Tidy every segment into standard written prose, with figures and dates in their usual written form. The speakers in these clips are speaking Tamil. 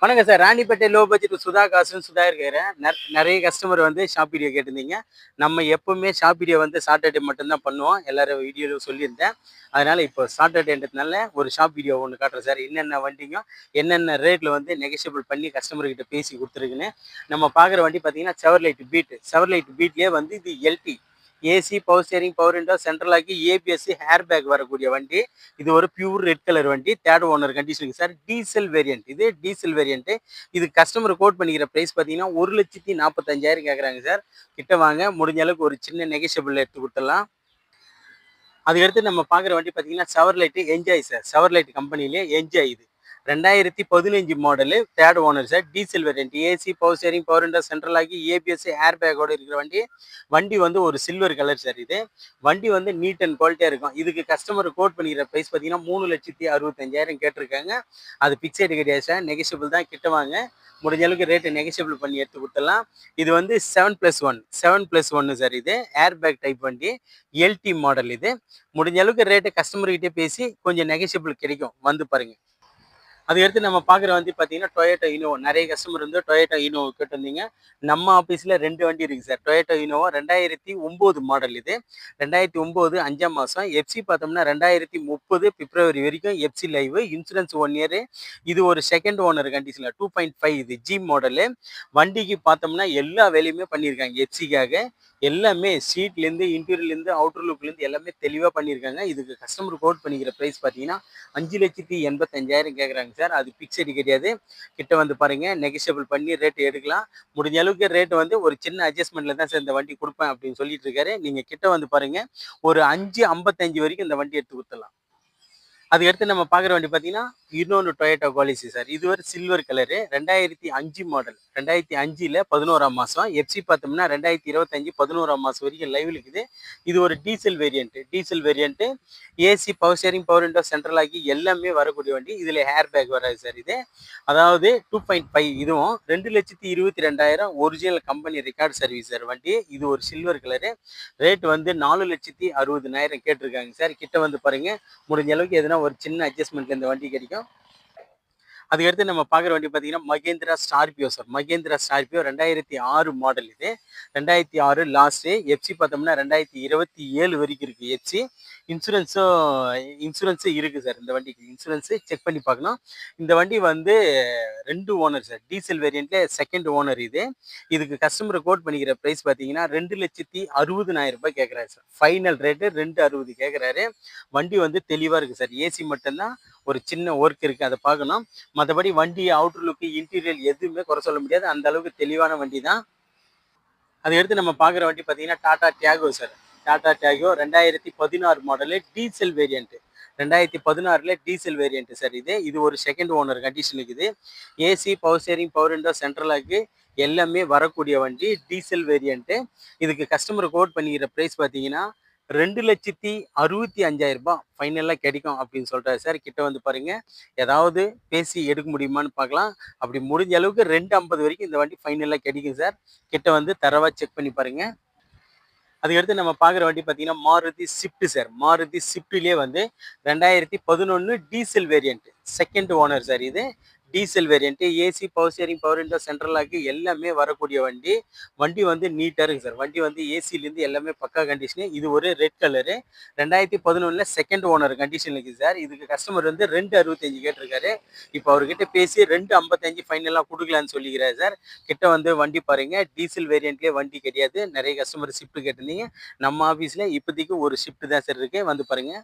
வணக்கம் sir. Ranipet low budget Sudha காசுன்னு சுதா இருக்கிறேன். நெறைய கஸ்டமர் வந்து ஷாப் வீடியோ கேட்டிருந்தீங்க. நம்ம எப்பவுமே ஷாப் வீடியோ வந்து சாட்டர்டே மட்டும் தான் பண்ணுவோம். எல்லாரும் வீடியோலும் சொல்லியிருந்தேன். அதனால இப்போ சாட்டர்டேன்றதுனால ஒரு ஷாப் வீடியோ ஒண்ணு காட்டுறேன் சார். என்னென்ன வண்டிங்க, என்னென்ன ரேட்ல வந்து நெகோஷியபிள் பண்ணி கஸ்டமர் கிட்ட பேசி குடுத்துருக்குன்னு. நம்ம பார்க்குற வண்டி பார்த்தீங்கன்னா, செவர்லைட் பீட். செவர்லைட் பீட்லயே வந்து இது LT. AC, power steering, power window, central lock, ABS, air bag வரக்கூடிய வண்டி. இது ஒரு பியூர் ரெட் கலர் வண்டி. தேர்ட் ஓனர் கண்டிஷனுக்கு சார். Diesel variant. இது டீசல் வேரியன்ட். இது கஸ்டமர் கோட் பண்ணிக்கிற பிரைஸ் பார்த்தீங்கன்னா 1,45,000 கேட்குறாங்க சார். கிட்ட வாங்க, முடிஞ்ச அளவுக்கு ஒரு சின்ன நெகோஷியபிள் எடுத்து கொடுத்துடலாம். அதுக்கடுத்து நம்ம பார்க்குற வண்டி பார்த்தீங்கன்னா செவர்லைட் என்ஜாய் சார். செவர்லைட் கம்பெனிலே என்ஜாய் இது. 2015 model, third owner sir. Diesel variant. AC, power steering, power window, central lock, ABS, air பேக்கோட இருக்கிற வண்டி. வண்டி வந்து ஒரு சில்வர் கலர் சார் இது. வண்டி வந்து நீட் அண்ட் குவாலிட்டியாக இருக்கும். இதுக்கு கஸ்டமர் கோட் பண்ணிக்கிற ப்ரைஸ் பார்த்தீங்கன்னா 3,65,000 கேட்டிருக்காங்க. அது பிக்சடு கிடையாது சார், நெகோஷியபிள் தான். கிட்ட வாங்க, முடிஞ்ச அளவுக்கு ரேட்டு நெகோஷியபிள் பண்ணி எடுத்து கொடுத்துடலாம். இது வந்து 7+1 7+1 சார். இது ஏர் பேக் டைப் வண்டி, எல்டி மாடல். இது முடிஞ்ச அளவுக்கு ரேட்டு கஸ்டமர்கிட்டே பேசி கொஞ்சம் நெகோஷியபிள் கிடைக்கும், வந்து பாருங்க. அதுக்கடுத்து நம்ம பார்க்குற வண்டி பார்த்தீங்கன்னா டொயோட்டா இனோவா. நிறைய கஸ்டமர் வந்து டொயோட்டா இனோவா கேட்டிருந்தீங்க. நம்ம ஆஃபீஸில் 2 வண்டி இருக்குது சார். Toyota Innova 2009 model. இது 2009 5ஆம் மாதம். எஃப்சி பார்த்தோம்னா 2030 பிப்ரவரி வரைக்கும் எஃப்சி லைவ். Insurance 1 year. இது ஒரு செகண்ட் ஓனர் கண்டிஷனில் 2.5. இது ஜி மாடலு. வண்டிக்கு பார்த்தோம்னா எல்லா வேலையுமே பண்ணியிருக்காங்க எஃப்சிக்காக. எல்லாமே சீட்லேருந்து, இன்டீரியர்லேருந்து, அவுட்டர் லுக்லேருந்து எல்லாமே தெளிவாக பண்ணியிருக்காங்க. இதுக்கு கஸ்டமர் கோட் பண்ணிக்கிற ப்ரைஸ் பார்த்தீங்கன்னா 5,85,000 கேட்குறாங்க சார். அது பிக்சடு கிடையாது. கிட்ட வந்து பாருங்க, நெகோஷியபிள் பண்ணி ரேட் எடுக்கலாம். முடிஞ்ச அளவுக்கு ரேட் வந்து ஒரு சின்ன அட்ஜஸ்ட்மெண்ட்ல தான் சார் இந்த வண்டி கொடுப்பேன் அப்படின்னு சொல்லிட்டு இருக்காரு. நீங்க கிட்ட வந்து பாருங்க, ஒரு 5,55 வரைக்கும் இந்த வண்டி எடுத்து கொடுத்துடலாம். அதுக்கடுத்து நம்ம பார்க்குற வண்டி பார்த்தீங்கன்னா இன்னொன்று டொயோட்டா குவாலிசி சார். இது ஒரு சில்வர் கலரு. 2005 மாடல். 2005ல் 11ஆம் மாதம். எஃப்சி பார்த்தோம்னா 2025 11ஆம் மாதம் வரைக்கும் லைவ்ல இருக்குது. இது ஒரு diesel variant. Diesel variant. AC, power steering, power window, central lock எல்லாமே வரக்கூடிய வண்டி. இதில் ஹேர் பேக் வராது சார். இது அதாவது 2.5. இதுவும் 2,22,000 original company record service sir வண்டி. இது ஒரு சில்வர் கலரு. ரேட் வந்து 4,60,60,000 கேட்டிருக்காங்க சார். கிட்ட வந்து பாருங்க, முடிஞ்ச அளவுக்கு எதுனா ஒரு சின்ன அட்ஜஸ்ட்மெண்ட்ல இந்த வண்டி கிடைக்கும். அதுக்கடுத்து நம்ம பார்க்குற வண்டி பார்த்தீங்கன்னா Mahindra Scorpio sir. Mahindra Scorpio 2006 model. இது 2006 லாஸ்ட்டு. எஃப்சி பார்த்தோம்னா 2027 வரைக்கும் இருக்குது எஃப்சி. இன்சூரன்ஸும் இருக்குது சார். இந்த வண்டிக்கு இன்சூரன்ஸு செக் பண்ணி பார்க்கணும். இந்த வண்டி வந்து 2 ஓனர் சார். டீசல் வேரியண்ட்ல செகண்ட் ஓனர் இது. இதுக்கு கஸ்டமர் கோட் பண்ணிக்கிற ப்ரைஸ் பார்த்தீங்கன்னா 2,60,60,000 கேட்குறாரு சார். ஃபைனல் ரேட்டு 2,60,000 கேட்குறாரு. வண்டி வந்து தெளிவாக இருக்குது சார். ஏசி மட்டும்தான் ஒரு சின்ன ஒர்க் இருக்குது, அதை பார்க்கணும். மற்றபடி வண்டி அவுட்டர் லுக்கு, இன்டீரியர் எதுவுமே குறை சொல்ல முடியாது. அந்த அளவுக்கு தெளிவான வண்டி தான். அதுக்கடுத்து நம்ம பார்க்குற வண்டி பார்த்தீங்கன்னா Tata Tiago sir. Tata Tiago 2016 model, diesel variant. 2016ல் டீசல் வேரியன்ட் சார். இது ஒரு செகண்ட் ஓனர் கண்டிஷன் இருக்குது. AC, power steering, power window, central lock எல்லாமே வரக்கூடிய வண்டி. Diesel variant. இதுக்கு கஸ்டமர் கோட் பண்ணிக்கிற ப்ரைஸ் பார்த்தீங்கன்னா 2,65,000 ஃபைனலாக கிடைக்கும் அப்படின்னு சொல்கிறாரு சார். கிட்ட வந்து பாருங்க, ஏதாவது பேசி எடுக்க முடியுமான்னு பார்க்கலாம். அப்படி முடிஞ்ச அளவுக்கு 2,50 வரைக்கும் இந்த வண்டி ஃபைனலாக கிடைக்கும் சார். கிட்ட வந்து தரவா செக் பண்ணி பாருங்க. அதுக்கடுத்து நம்ம பார்க்குற வண்டி பார்த்தீங்கன்னா மாருதி ஸ்விஃப்ட் சார். மாருதி ஸ்விஃப்ட்லேயே வந்து 2011 diesel variant. Second owner sir. இது diesel variant. AC, power steering, power window, central lock எல்லாமே வரக்கூடிய வண்டி. வண்டி வந்து நீட்டாக இருக்குது சார். வண்டி வந்து ஏசிலேருந்து எல்லாமே பக்கா கண்டிஷனு. இது ஒரு ரெட் கலரு. 2011ல் செகண்ட் ஓனர் கண்டிஷன் இருக்குது சார். இதுக்கு கஸ்டமர் வந்து 2,65 கேட்டிருக்காரு. இப்போ அவர்கிட்ட பேசி 2,55 ஃபைனலாக கொடுக்கலான்னு சொல்லிக்கிறாரு சார். கிட்ட வந்து வண்டி பாருங்க, டீசல் வேரியன்ட்லேயே வண்டி கிடையாது. நிறைய கஸ்டமர் ஷிஃப்ட் கேட்டிருந்தீங்க. நம்ம ஆஃபீஸில் இப்போதைக்கு ஒரு ஷிஃப்ட் தான் சார் இருக்குது, வந்து பாருங்க.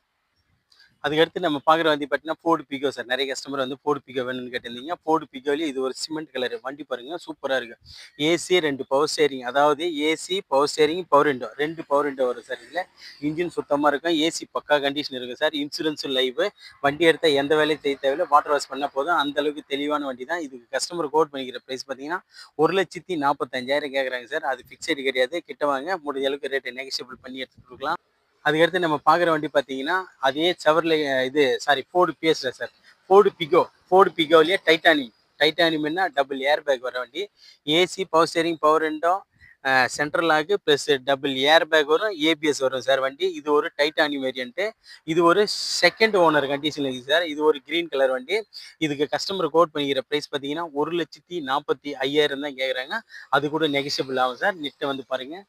அதுக்கடுத்து நம்ம பார்க்குற வண்டி பார்த்தீங்கன்னா ஃபோர்டு பிகோ சார். நிறைய கஸ்டமர் வந்து ஃபோர்டு பிகோ வேணும்னு கேட்டிருந்தீங்க. ஃபோர்டு பிகோலேயே இது ஒரு சிமெண்ட் கலர் வண்டி பாருங்க, சூப்பராக இருக்குது. AC, 2 power steering. அதாவது AC, power steering, power window 2 power window வரும் சார். இதில் இன்ஜின் சுத்தமாக இருக்கும். ஏசி பக்கா கண்டிஷன் இருக்குது சார். இன்சூரன்ஸும் லைவ். வண்டி எடுத்தால் எந்த வேலையும் செய்ய தேவையில்லை, வாட்டர் வாஷ் பண்ணால் போதும். அந்த அளவுக்கு தெளிவான வண்டி தான். இதுக்கு கஸ்டமர் கோட் பண்ணிக்கிற ப்ரைஸ் பார்த்தீங்கன்னா 1,45,000 கேட்குறாங்க சார். அது ஃபிக்ஸடு கிடையாது. கிட்ட வாங்க, முடிஞ்ச அளவுக்கு ரேட்டை நெகோஷியபிள் பண்ணி எடுத்துகிட்டு கொடுக்கலாம். அதுக்கடுத்து நம்ம பார்க்குற வண்டி பார்த்தீங்கன்னா அதே செவர்லே ஃபோர்டு பிஎஸ்ல சார். ஃபோர்டு பிகோலேயே டைட்டானியம். டைட்டானியம்னா டபுள் ஏர் பேக் வர வண்டி. AC, power steering, power window, central lock plus double air bag வரும், ஏபிஎஸ் வரும் சார் வண்டி. இது ஒரு டைட்டானியம் வேரியன்ட்டு. இது ஒரு செகண்ட் ஓனர் கண்டிஷனில் இருக்குது சார். இது ஒரு கிரீன் கலர் வண்டி. இதுக்கு கஸ்டமர் கோட் பண்ணிக்கிற ப்ரைஸ் பார்த்தீங்கன்னா 1,45,000 தான் கேட்குறாங்க. அது கூட நெகஷியபிள் ஆகும் சார். நெட்டை வந்து பாருங்கள்.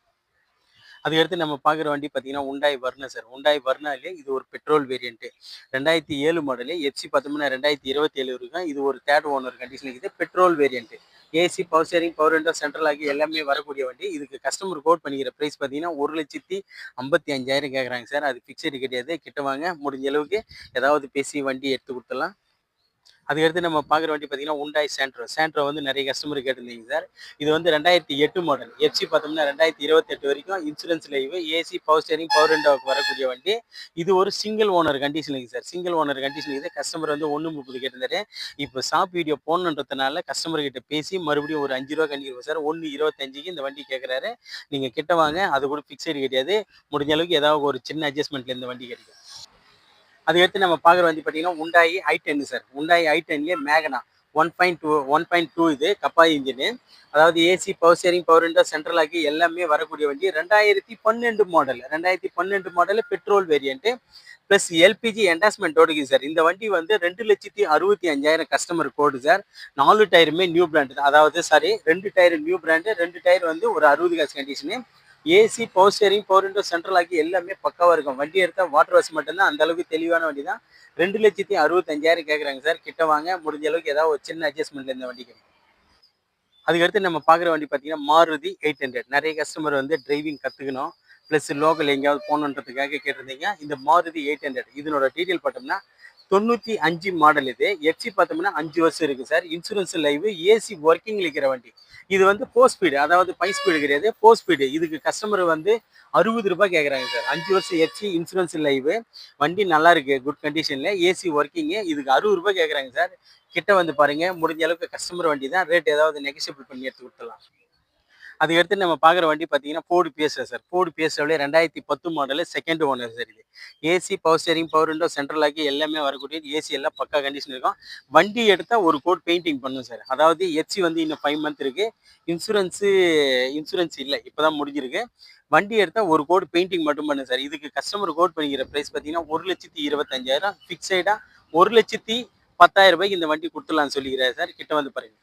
அதுக்கடுத்து நம்ம பார்க்குற வண்டி பார்த்தீங்கன்னா உண்டாய் வர்ணா சார். உண்டாய் வர்ணாலே இது ஒரு பெட்ரோல் வேரியன்ட்டு. 2007 மாடலு. எஃப்சி பார்த்தோம்னா 2027 இருக்கும். இது ஒரு தேர்ட் ஓனர் கண்டிஷன் இருக்குது. Petrol variant. AC, power steering, power window, central ஆகி எல்லாமே வரக்கூடிய வண்டி. இதுக்கு கஸ்டமர் கோட் பண்ணிக்கிற ப்ரைஸ் பார்த்தீங்கன்னா 1,55,000 கேட்குறாங்க சார். அது ஃபிக்ஸடு கிடையாது. கிட்ட வாங்க, முடிஞ்ச அளவுக்கு ஏதாவது பேசி வண்டி எடுத்து கொடுத்துடலாம். அதுக்கடுத்து நம்ம பார்க்குற வண்டி பார்த்தீங்கன்னா உண்டாய் சாண்ட்ரோ. சாண்ட்ரோ வந்து நிறைய கஸ்டமர் கேட்டிருந்தீங்க சார். இது வந்து 2008 மாடல். எஃப்சி பார்த்தோம்னா 2028 வரைக்கும் insurance live, AC, power steering, power விண்டோவுக்கு வரக்கூடிய வண்டி. இது ஒரு சிங்கிள் ஓனர் கண்டிஷன் இருக்குது சார். சிங்கிள் ஓனர் கண்டிஷன் இருக்குது. கஸ்டமர் வந்து 1,30 கேட்டிருந்தாரு. இப்போ ஷாப் வீடியோ போடணுன்றதுனால கஸ்டமர் கிட்ட பேசி மறுபடியும் ஒரு 5 ரூபா கண்டிப்பாக சார். 1,25க்கு இந்த வண்டி கேட்குறாரு. நீங்கள் கிட்ட வாங்க, அது கூட ஃபிக்ஸடு கிடையாது. முடிஞ்ச அளவுக்கு ஏதாவது ஒரு சின்ன அட்ஜஸ்ட்மெண்ட்டில் இந்த வண்டி கிடைக்கும். அதுக்கடுத்து நம்ம பார்க்குற வண்டி பார்த்தீங்கன்னா உண்டாயி i10 சார். உண்டாயி i10லேயே மேகனா 1.2 இது கப்பாய் இன்ஜினு. அதாவது AC, power steering, power window, central ஆக்கி எல்லாமே வரக்கூடிய வண்டி. 2012 model. 2012 model petrol variant plus LPG endorsement ஓடுது சார். இந்த வண்டி வந்து 2,65,000 customer code sir. 4 டயருமே new brand தான். அதாவது 2 டயர் நியூ பிராண்டு, 2 டயர் வந்து ஒரு 60 காசு condition. AC, power steering, power window, central ஆக்கி எல்லாமே பக்காவாக இருக்கும். வண்டி எடுத்தால் வாட்டர் வாஷ் மட்டும்தான். அந்த அளவுக்கு தெளிவான வண்டி தான். 2,65,000 கேட்குறாங்க சார். கிட்ட வாங்க, முடிஞ்ச அளவுக்கு ஏதாவது ஒரு சின்ன அட்ஜஸ்ட்மெண்ட்ல இந்த வண்டி கிடைக்கும். அதுக்கடுத்து நம்ம பார்க்குற வண்டி பார்த்தீங்கன்னா மாருதி 800. நிறைய கஸ்டமர் வந்து டிரைவிங் கற்றுக்கணும் ப்ளஸ் லோக்கல் எங்கேயாவது போகணுன்றதுக்காக கேட்டிருந்தீங்க. இந்த மாருதி 800 இதனோட டீட்டெயில் பார்த்தோம்னா 95 மாடல். இது எஃப்சி பார்த்தோம்னா 5 வருஷம் இருக்குது சார். இன்சூரன்ஸ் லைவ், ஏசி ஒர்க்கிங்கில் இருக்கிற வண்டி. இது வந்து 4 ஸ்பீடு, அதாவது 5 ஸ்பீடு கிடையாது, 4 ஸ்பீடு. இதுக்கு கஸ்டமர் வந்து 60 ரூபாய் கேட்குறாங்க சார். 5 வருஷம் எஃப்சி, இன்சூரன்ஸ் லைவ், வண்டி நல்லா இருக்கு, குட் கண்டிஷனில், ஏசி ஒர்க்கிங்கு. இதுக்கு 60 ரூபாய் கேட்குறாங்க சார். கிட்ட வந்து பாருங்க, முடிஞ்ச அளவுக்கு கஸ்டமர் வண்டி தான். ரேட் ஏதாவது நெகஷியபிள் பண்ணி எடுத்து கொடுத்துடலாம். அதுக்கடுத்து நம்ம பார்க்குற வண்டி பார்த்தீங்கன்னா ஃபோர்டு பிஎஸ்ஆர் சார். ஃபோர்டு பிஎஸ்ஆர்லேயே 2010 மாடலு, செகண்ட் ஓனர் சார் இது. AC, power steering, power window, central ஆக்கி எல்லாமே வரக்கூடிய ஏசி எல்லாம் பக்கா கண்டிஷன் இருக்கும். வண்டி எடுத்தால் ஒரு கோட் பெயிண்டிங் பண்ணும் சார். அதாவது எஃப்சி வந்து இன்னும் 5 மந்த் இருக்குது. இன்சூரன்ஸ் இல்லை, இப்போ தான் முடிஞ்சிருக்கு. வண்டி எடுத்தால் ஒரு கோட் பெயிண்டிங் மட்டும் பண்ணும் சார். இதுக்கு கஸ்டமர் கோட் பண்ணிக்கிற ப்ரைஸ் பார்த்தீங்கன்னா 1,25,000 ஃபிக்ஸைடாக 1,10,000 இந்த வண்டி கொடுத்துடலான்னு சொல்லிக்கிறாரு சார். கிட்ட வந்து பாருங்க.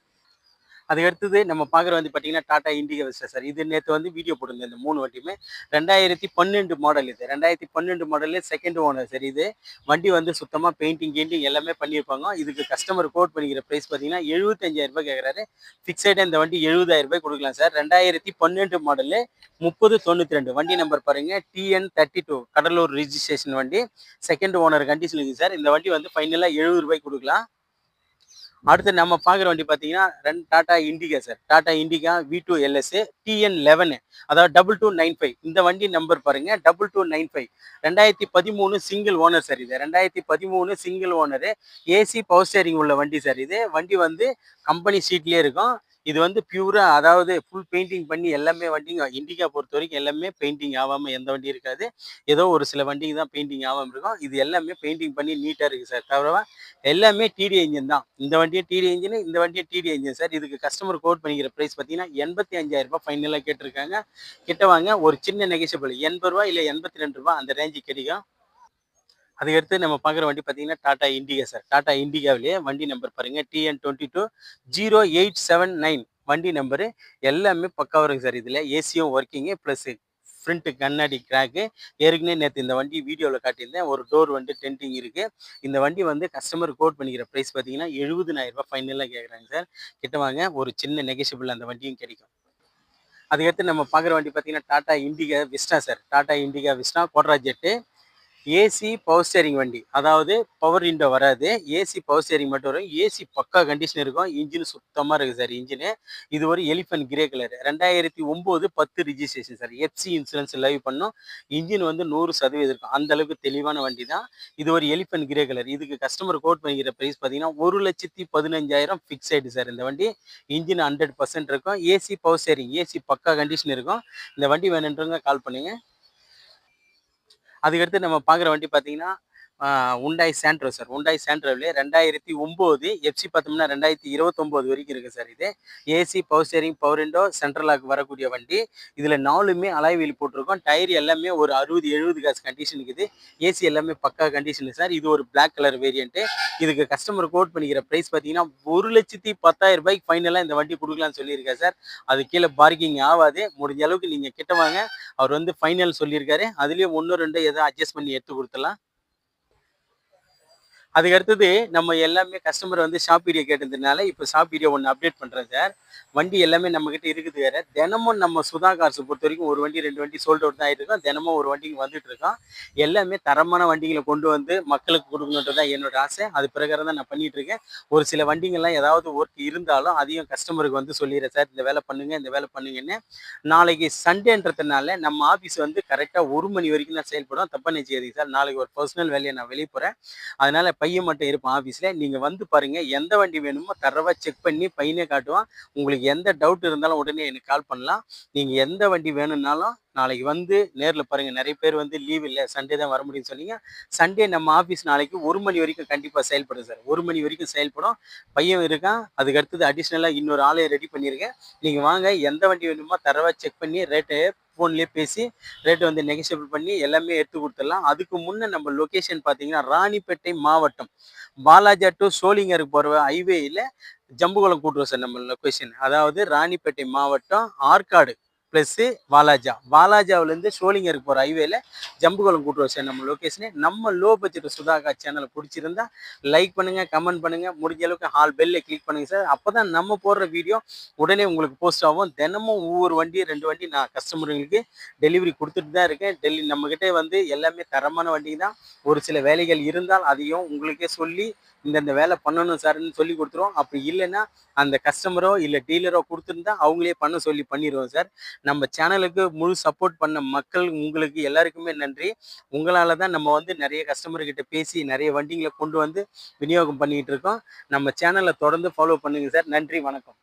அதுக்கடுத்தது நம்ம பார்க்குற வந்து பார்த்தீங்கன்னா டாடா இண்டிகா வெஸ்டா சார். இது நேற்று வந்து வீடியோ போட்டிருந்தேன். இந்த 3 வண்டியுமே 2012 மாடல். இது 2012 மாடலு, செகண்ட் ஓனர் சார். இது வண்டி வந்து சுத்தமாக பெயிண்டிங் எல்லாமே பண்ணியிருப்பாங்க. இதுக்கு கஸ்டமர் கோட் பண்ணிக்கிற ப்ரைஸ் பார்த்தீங்கன்னா 75,000 கேட்குறாரு. ஃபிக்ஸடாக இந்த வண்டி 70,000 கொடுக்கலாம் சார். 2012 மாடலு, 3092 வண்டி நம்பர் பாருங்கள். TN32 கடலூர் ரிஜிஸ்ட்ரேஷன் வண்டி. செகண்ட் ஓனர் கண்டிஷன் இருக்குது சார். இந்த வண்டி வந்து ஃபைனலாக 70 கொடுக்கலாம். அடுத்து நம்ம பார்க்குற வண்டி பார்த்தீங்கன்னா Tata Indica sir. Tata Indica V2 LS TN11, அதாவது 2295. இந்த வண்டி நம்பர் பாருங்க, 2295. 2013 சிங்கிள் ஓனர் சார். இது 2013 single owner. AC, power steering உள்ள வண்டி சார். இது வண்டி வந்து கம்பெனி சீட்லேயே இருக்கும். இது வந்து பியூரா, அதாவது ஃபுல் பெயிண்டிங் பண்ணி எல்லாமே வண்டிங்க. இண்டிகா பொறுத்த வரைக்கும் எல்லாமே பெயிண்டிங் ஆகாமல் எந்த வண்டி இருக்காது. ஏதோ ஒரு சில வண்டிக்கு தான் பெயிண்டிங் ஆகாமல் இருக்கும். இது எல்லாமே பெயிண்டிங் பண்ணி நீட்டாக இருக்குது சார். தவிர எல்லாமே டிடி இன்ஜின் தான். இந்த வண்டியும் டிடி இன்ஜின், இந்த வண்டியும் டிடி இன்ஜின் சார். இதுக்கு கஸ்டமர் கோட் பண்ணிக்கிற ப்ரைஸ் பார்த்தீங்கன்னா 85,000 ஃபைனலாக கேட்டிருக்காங்க. கிட்ட வாங்க, ஒரு சின்ன நெகஷியபிள் ரூ. 80 இல்லை ரூ. 82 அந்த ரேஞ்சுக்கு கிடைக்கும். அதுக்கடுத்து நம்ம பார்க்குற வண்டி பார்த்தீங்கன்னா டாடா இண்டிகா சார். டாடா இண்டிகாவிலேயே வண்டி நம்பர் பாருங்கள், TN22 0879 வண்டி நம்பரு. எல்லாமே பக்காவாக இருக்குது சார். இதில் ஏசியும் ஒர்க்கிங்கு ப்ளஸ் ஃப்ரண்ட்டு கண்ணாடி கிராக்கு. ஏற்கனவே நேற்று இந்த வண்டி வீடியோவில் காட்டியிருந்தேன். ஒரு டோர் வந்து டென்டிங் இருக்குது. இந்த வண்டி வந்து கஸ்டமர் கோட் பண்ணிக்கிற ப்ரைஸ் பார்த்தீங்கன்னா 70,000 ஃபைனலாக கேட்குறாங்க சார். கிட்ட வாங்க, ஒரு சின்ன நெகஷியபிள் அந்த வண்டியும் கிடைக்கும். அதுக்கடுத்து நம்ம பார்க்குற வண்டி பார்த்தீங்கன்னா Tata Indica Vista sir. Tata Indica Vista Quadrajet. AC, power steering வண்டி. அதாவது பவர் விண்டோ வராது. ஏசி, பவர் ஸ்டீரிங் மட்டும் வரும். ஏசி பக்கா கண்டிஷன் இருக்கும். இன்ஜின் சுத்தமாக இருக்குது சார். இன்ஜினு இது ஒரு elephant grey colour. 2009-10 registration sir. FC insurance live பண்ணும். இன்ஜின் வந்து 100% இருக்கும். அந்த அளவுக்கு தெளிவான வண்டி தான். இது ஒரு எலிஃபென்ட் கிரே கலர். இதுக்கு கஸ்டமர் கோட் பண்ணிக்கிற ப்ரைஸ் பார்த்தீங்கன்னா 1,15,000 ஃபிக்ஸைடு சார். இந்த வண்டி இன்ஜின் 100% இருக்கும். ஏசி, பவர் ஸ்டீரிங், ஏசி பக்கா கண்டிஷன் இருக்கும். இந்த வண்டி வேணுன்றவங்க கால் பண்ணுங்க. அதுக்கடுத்து நம்ம பார்க்குற வண்டி பார்த்தீங்கன்னா உண்டாய் சாண்ட்ரோ சார். உண்டாய் சாண்ட்ரோவிலே 2009 எஃப்சி பார்த்தோம்னா 2029 வரைக்கும் இருக்குது சார் இது. AC, power steering, power window, central lock வரக்கூடிய வண்டி. இதில் 4மே அலாய் வீல் போட்டிருக்கோம். டயர் எல்லாமே ஒரு 60, 70 காசு கண்டிஷன் இருக்குது. ஏசி எல்லாமே பக்கா கண்டிஷனு சார். இது ஒரு பிளாக் கலர் வேரியண்ட்டு. இதுக்கு கஸ்டமர் கோட் பண்ணிக்கிற ப்ரைஸ் பார்த்தீங்கன்னா 1,10,000 ஃபைனலாக இந்த வண்டி கொடுக்கலான்னு சொல்லியிருக்காரு சார். அது கீழே பார்க்கிங் ஆகாது. முடிஞ்ச அளவுக்கு நீங்கள் கிட்ட வாங்க. அவர் வந்து ஃபைனல் சொல்லியிருக்காரு. அதுலேயும் 1, 2 எதாவது அட்ஜஸ்ட் பண்ணி எடுத்து கொடுத்துடலாம். அதுக்கு அடுத்தது நம்ம எல்லாமே கஸ்டமர் வந்து ஷாப் வீடியோ கேட்டதுனால இப்போ ஷாப் வீடியோ ஒன்று அப்டேட் பண்ணுறேன் சார். வண்டி எல்லாமே நம்மக்கிட்ட இருக்குது வேறு. தினமும் நம்ம சுதா கார்ஸை பொறுத்த வரைக்கும் ஒரு வண்டி 2 வண்டி சோல்ட் அவுட் தான் ஆகிட்டு இருக்கோம். தினமும் ஒரு வண்டிக்கு வந்துட்டு இருக்கோம். எல்லாமே தரமான வண்டிகளை கொண்டு வந்து மக்களுக்கு கொடுக்கணுன்றது தான் என்னோட ஆசை. அது பிரகாரம் தான் நான் பண்ணிட்டு இருக்கேன். ஒரு சில வண்டிங்கள்லாம் ஏதாவது ஒர்க் இருந்தாலும் அதையும் கஸ்டமருக்கு வந்து சொல்லிடுறேன் சார், இந்த வேலை பண்ணுங்க, இந்த வேலை பண்ணுங்கன்னு. நாளைக்கு சண்டேன்றதுனால நம்ம ஆஃபீஸ் வந்து கரெக்டாக 1 மணி வரைக்கும் தான் செயல்படும். தப்பாக நினச்சிக்காதீங்க சார். நாளைக்கு ஒரு பர்சனல் வேலையை நான் வெளியே போகிறேன். அதனால பையன் மட்டும் இருப்பான் ஆஃபீஸில். நீங்கள் வந்து பாருங்கள், எந்த வண்டி வேணுமோ தரவா செக் பண்ணி பையனே காட்டுவான். உங்களுக்கு எந்த டவுட் இருந்தாலும் உடனே எனக்கு கால் பண்ணலாம். நீங்கள் எந்த வண்டி வேணும்னாலும் நாளைக்கு வந்து நேரில் பாருங்கள். நிறைய பேர் வந்து லீவ் இல்லை, சண்டே தான் வர முடியும்னு சொன்னீங்க. சண்டே நம்ம ஆஃபீஸ் நாளைக்கு 1 மணி வரைக்கும் கண்டிப்பாக செயல்படும் சார். 1 மணி வரைக்கும் செயல்படும். பையன் இருக்கான். அதுக்கு அடுத்தது அடிஷ்னலாக இன்னொரு ஆளையை ரெடி பண்ணியிருக்கேன். நீங்கள் வாங்க, எந்த வண்டி வேணுமோ தரவா செக் பண்ணி ரேட்டு ஃபோன்லேயே பேசி ரேட்டு வந்து நெகோஷியபிள் பண்ணி எல்லாமே எடுத்து கொடுத்துடலாம். அதுக்கு முன்னே நம்ம லொக்கேஷன் பார்த்தீங்கன்னா ராணிப்பேட்டை மாவட்டம், பாலாஜா டு சோளிங்கருக்கு போகிற ஹைவேயில் ஜம்புகுளம் கூட்டுறோம் சார் நம்ம லொக்கேஷன். அதாவது ராணிப்பேட்டை மாவட்டம் ஆற்காடு ப்ளஸ்ஸு வாலாஜாவிலேருந்து சோளிங்கருக்கு போகிற ஹைவேல ஜம்புகுளம் கூட்டுறோம் சார் நம்ம லொக்கேஷனு. நம்ம லோ பட்ஜெட் சுதாகா சேனலை பிடிச்சிருந்தா லைக் பண்ணுங்கள், கமெண்ட் பண்ணுங்கள், முடிஞ்ச அளவுக்கு ஆல் பெல்லை கிளிக் பண்ணுங்கள் சார். அப்போ தான் நம்ம போடுற வீடியோ உடனே உங்களுக்கு போஸ்ட் ஆகும். தினமும் ஒவ்வொரு வண்டி 2 வண்டி நான் கஸ்டமர்களுக்கு டெலிவரி கொடுத்துட்டு தான் இருக்கேன். நம்மக்கிட்ட வந்து எல்லாமே தரமான வண்டி தான். ஒரு சில வேலைகள் இருந்தால் அதையும் உங்களுக்கே சொல்லி இந்தந்த வேலை பண்ணணும் சார்ன்னு சொல்லி கொடுத்துருவோம். அப்படி இல்லைன்னா அந்த கஸ்டமரோ இல்லை டீலரோ கொடுத்துருந்தா அவங்களே பண்ண சொல்லி பண்ணிடுவோம் சார். நம்ம சேனலுக்கு முழு சப்போர்ட் பண்ண மக்கள் உங்களுக்கு எல்லாருக்குமே நன்றி. உங்களால் தான் நம்ம வந்து நிறைய கஸ்டமர்கிட்ட பேசி நிறைய வண்டிங்களை கொண்டு வந்து விநியோகம் பண்ணிகிட்டு இருக்கோம். நம்ம சேனலை தொடர்ந்து ஃபாலோ பண்ணுங்கள் சார். நன்றி, வணக்கம்.